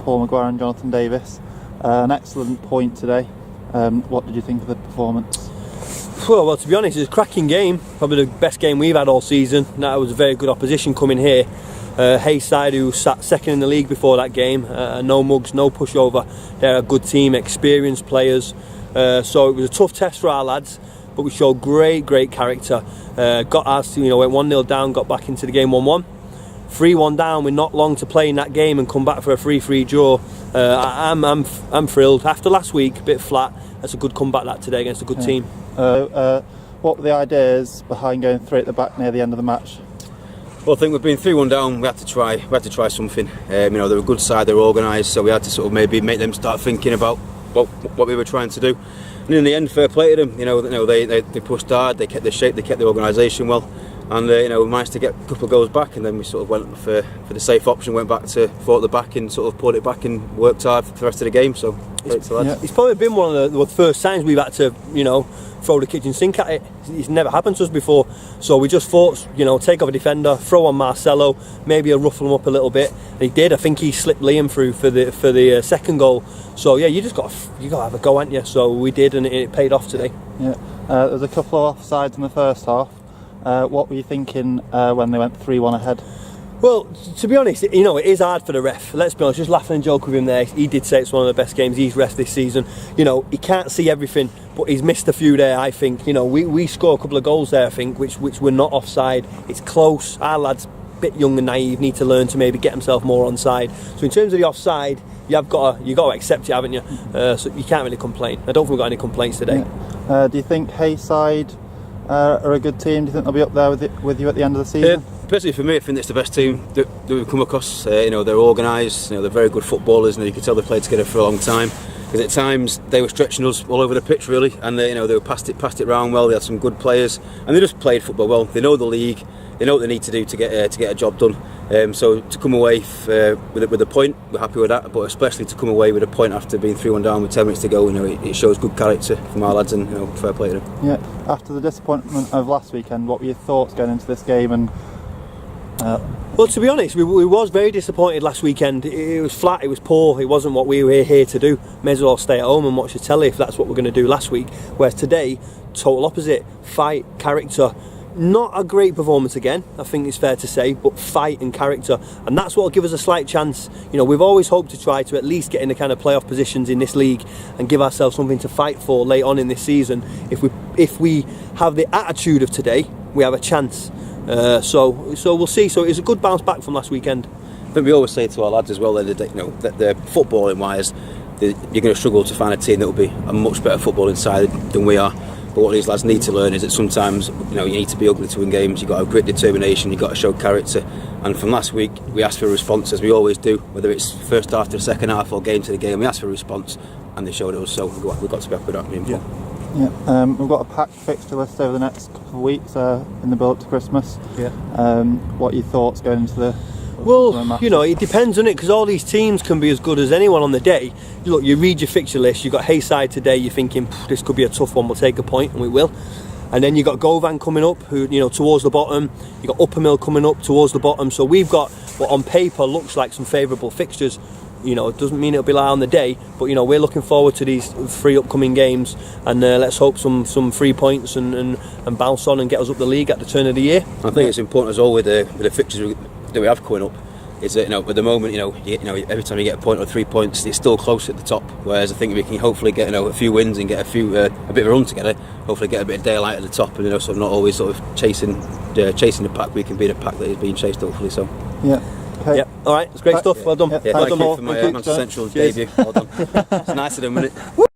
Paul Maguire and Jonathan Davies. An excellent point today. What did you think of the performance? Well, to be honest, it was a cracking game. Probably the best game we've had all season. That was a very good opposition coming here. Heyside, who sat second in the league before that game, no mugs, no pushover. They're a good team, experienced players. So it was a tough test for our lads, but we showed great character. Got us, went 1-0 down, got back into the game 1-1. 3-1 down with not long to play in that game and come back for a 3-3 draw. I'm thrilled. After last week, a bit flat. That's a good comeback that today against a good team. What were the ideas behind going 3 at the back near the end of the match? Well, I think we've been 3-1 down. We had to try something. They're a good side. They're organised, so we had to sort of maybe make them start thinking about what we were trying to do. And in the end, fair play to them. They pushed hard. They kept their shape. They kept the organisation well. And we managed to get a couple of goals back, and then we sort of went for the safe option, went back to 4 at the back and sort of pulled it back and worked hard for the rest of the game. So it's probably been one of the first times we've had to throw the kitchen sink at it. It's never happened to us before, so we just thought, take off a defender, throw on Marcelo, maybe a ruffle him up a little bit, and he did. I think he slipped Liam through for the second goal. So yeah, you got to have a go, haven't you? So we did, and it paid off today. Yeah, there was a couple of offsides in the first half. What were you thinking when they went 3-1 ahead? Well, to be honest, it is hard for the ref. Let's be honest, just laughing and joking with him there. He did say it's one of the best games he's refed this season. He can't see everything, but he's missed a few there, I think. We score a couple of goals there, I think, which were not offside. It's close. Our lads, a bit young and naive, need to learn to maybe get himself more onside. So in terms of the offside, you've got to accept it, haven't you? So you can't really complain. I don't think we've got any complaints today. Yeah. Do you think Heyside are a good team? Do you think they'll be up there with you at the end of the season? Personally, for me, I think it's the best team that we've come across. They're organised. They're very good footballers, and you can tell they played together for a long time. Because at times they were stretching us all over the pitch, really, and they were passed it round well. They had some good players, and they just played football well. They know the league. They know what they need to do to get a job done. So to come away with a point, we're happy with that. But especially to come away with a point after being 3-1 down with 10 minutes to go, it shows good character from our lads, and fair play to them. Yeah. After the disappointment of last weekend, what were your thoughts going into this game? And well, to be honest, we was very disappointed last weekend. It was flat, it was poor, it wasn't what we were here to do. May as well stay at home and watch the telly if that's what we're going to do last week. Whereas today, total opposite. Fight, character. Not a great performance again, I think it's fair to say, but fight and character, and that's what will give us a slight chance. We've always hoped to try to at least get in the kind of playoff positions in this league and give ourselves something to fight for late on in this season. If we have the attitude of today, we have a chance. So we'll see. So it's a good bounce back from last weekend. I think we always say to our lads as well that they're footballing wise, you're going to struggle to find a team that will be a much better footballing side than we are. But what these lads need to learn is that sometimes, you know, you need to be ugly to win games. You've got to have grit, determination. You've got to show character. And from last week, we asked for a response, as we always do, whether it's first half to the second half or game to the game. We asked for a response, and they showed it us. So we've got to be happy with that. Yeah, we've got a packed fixture list over the next couple of weeks in the build up to Christmas. Yeah. What are your thoughts going into the? Well, you know, it depends on it, because all these teams can be as good as anyone on the day. Look, you read your fixture list, you've got Heyside today, you're thinking this could be a tough one, we'll take a point, and we will. And then you've got Govan coming up, who, you know, towards the bottom. You've got Uppermill coming up towards the bottom. So we've got what on paper looks like some favourable fixtures. You know, it doesn't mean it'll be like on the day, but you know, we're looking forward to these 3 upcoming games, and let's hope some 3 points and bounce on and get us up the league at the turn of the year. I think it's important as well with the fixtures that we have coming up, is that, you know, at the moment, you know, every time you get a point or 3 points, it's still close at the top. Whereas I think we can hopefully get, you know, a few wins and get a bit of a run together. Hopefully get a bit of daylight at the top, and, you know, sort of not always sort of chasing the pack. We can be the pack that is being chased, hopefully. So yeah. Okay. Yeah. All right. It's great stuff. Well done. yeah, well thank done, you all. for my Thank you, Manchester sir. Central Cheers. debut. Well done. It's nice of them, isn't it?